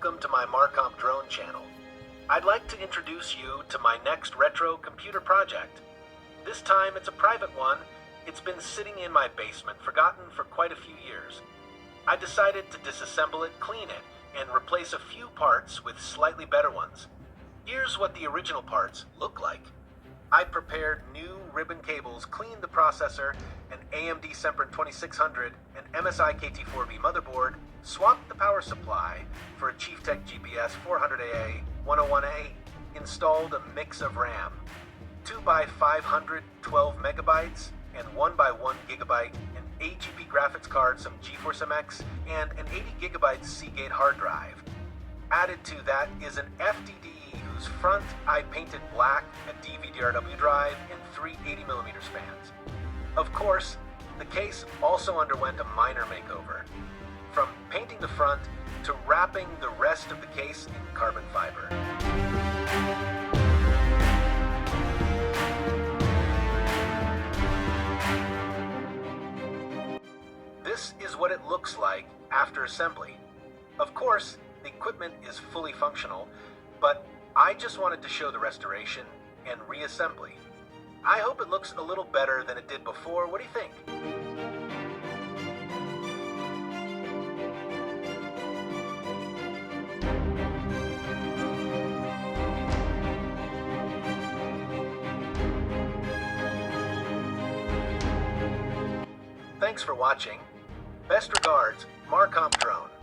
welcome to my MarComp Drone channel. I'd like to introduce you to my next retro computer project. This time it's a private one. It's been sitting in my basement, forgotten for quite a few years. I decided to disassemble it, clean it, and replace a few parts with slightly better ones. Here's what the original parts look like. I prepared new ribbon cables, cleaned the processor, an AMD Sempron 2600, an MSI KT4V motherboard, swapped the power supply for a Chieftec GPS-400AA-101 A, installed a mix of RAM, 2x500 12 megabytes, and 1x1 gigabyte, an 8GB graphics card, some GFORCE MX, and an 80 gigabyte Seagate hard drive. Added to that is an FDD whose front I painted black, a DVD-RW drive, and three 80mm spans. Of course, the case also underwent a minor makeover, from painting the front to wrapping the rest of the case in carbon fiber. This is what it looks like after assembly. Of course, the equipment is fully functional, but I just wanted to show the restoration and reassembly. I hope it looks a little better than it did before. What do you think? Thanks for watching. Best regards, MarComp Drone.